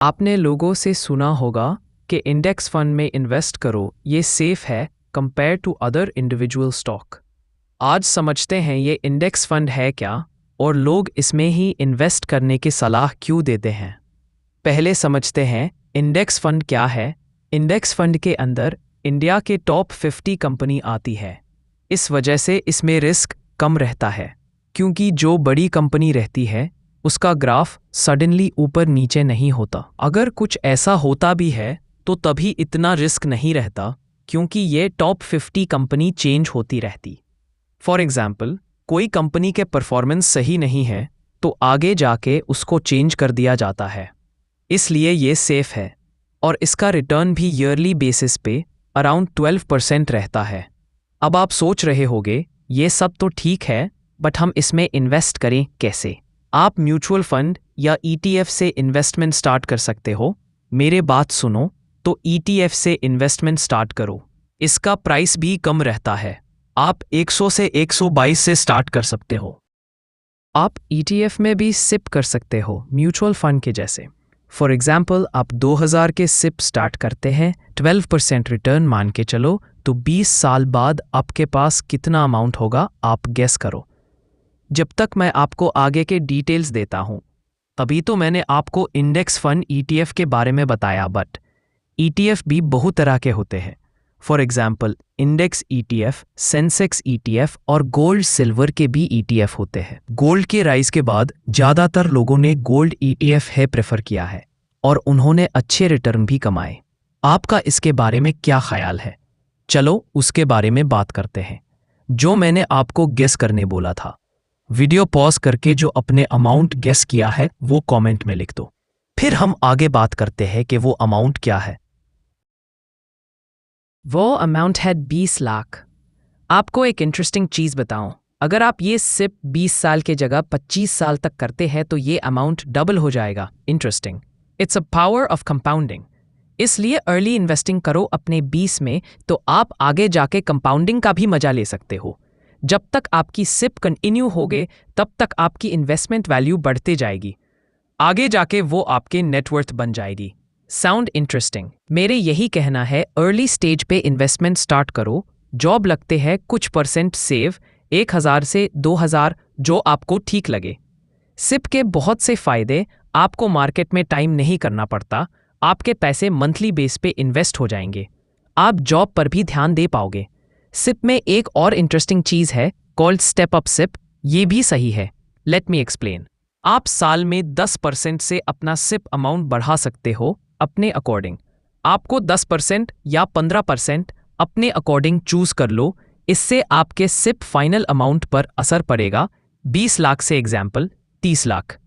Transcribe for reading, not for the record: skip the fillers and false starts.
आपने लोगों से सुना होगा कि इंडेक्स फंड में इन्वेस्ट करो, ये सेफ है compare to other individual stock. आज समझते हैं ये इंडेक्स फंड है क्या और लोग इसमें ही इन्वेस्ट करने की सलाह क्यों देते हैं। पहले समझते हैं इंडेक्स फंड क्या है। इंडेक्स फंड के अंदर इंडिया के टॉप 50 कंपनी आती है। इस वजह से इसमें रिस्क कम रहता है, क्योंकि जो बड़ी कंपनी रहती है उसका ग्राफ सडनली ऊपर नीचे नहीं होता। अगर कुछ ऐसा होता भी है तो तभी इतना रिस्क नहीं रहता, क्योंकि ये टॉप 50 कंपनी चेंज होती रहती। फॉर एग्जाम्पल, कोई कंपनी के परफॉर्मेंस सही नहीं है तो आगे जाके उसको चेंज कर दिया जाता है। इसलिए ये सेफ है और इसका रिटर्न भी ईयरली बेसिस पे अराउंड 12% रहता है। अब आप सोच रहे होंगे ये सब तो ठीक है, बट हम इसमें इन्वेस्ट करें कैसे? आप म्यूचुअल फंड या ETF से इन्वेस्टमेंट स्टार्ट कर सकते हो। मेरे बात सुनो तो ETF से इन्वेस्टमेंट स्टार्ट करो। इसका प्राइस भी कम रहता है। आप 100 से 122 से स्टार्ट कर सकते हो। आप ETF में भी सिप कर सकते हो, म्यूचुअल फंड के जैसे। फॉर एग्जाम्पल, आप 2000 के सिप स्टार्ट करते हैं, 12% रिटर्न मान के चलो, तो 20 साल बाद आपके पास कितना अमाउंट होगा आप गेस करो। जब तक मैं आपको आगे के डिटेल्स देता हूँ, तभी तो मैंने आपको इंडेक्स फंड ETF के बारे में बताया। बट ETF भी बहुत तरह के होते हैं। For example, index ETF, Sensex ETF और गोल्ड सिल्वर के भी ETF होते हैं। गोल्ड के राइज के बाद ज़्यादातर लोगों ने गोल्ड ETF है प्रेफर किया है और उन्होंने अच्छे रिटर्न भी कमाए। आपका इसके बारे में क्या ख्याल है? चलो उसके बारे में बात करते हैं जो मैंने आपको गेस करने बोला था। वीडियो पॉज करके जो अपने अमाउंट गेस किया है वो कमेंट में लिख दो। फिर हम आगे बात करते हैं कि वो अमाउंट क्या है। वो अमाउंट है 20 लाख। आपको एक इंटरेस्टिंग चीज़ बताऊं, अगर आप ये सिप 20 साल के जगह 25 साल तक करते हैं तो ये अमाउंट डबल हो जाएगा। Interesting. It's a power of compounding. इसलिए अर्ली इन्वेस्टिंग करो अपने 20 में, तो आप आगे जाके कंपाउंडिंग का भी मजा ले सकते हो। जब तक आपकी सिप कंटिन्यू होगे तब तक आपकी इन्वेस्टमेंट वैल्यू बढ़ते जाएगी। आगे जाके वो आपके नेटवर्थ बन जाएगी। Sound interesting? मेरे यही कहना है, अर्ली स्टेज पे इन्वेस्टमेंट स्टार्ट करो। जॉब लगते हैं, कुछ परसेंट सेव, 1000 से 2000, जो आपको ठीक लगे। सिप के बहुत से फायदे, आपको मार्केट में टाइम नहीं करना पड़ता, आपके पैसे मंथली बेस पे इन्वेस्ट हो जाएंगे, आप जॉब पर भी ध्यान दे पाओगे। सिप में एक और इंटरेस्टिंग चीज़ है कॉल्ड स्टेप अप सिप। ये भी सही है। Let me explain. आप साल में 10% से अपना सिप अमाउंट बढ़ा सकते हो अपने अकॉर्डिंग। आपको 10% या 15% अपने अकॉर्डिंग चूज कर लो। इससे आपके सिप फाइनल अमाउंट पर असर पड़ेगा। 20 लाख से एग्जाम्पल 30 लाख।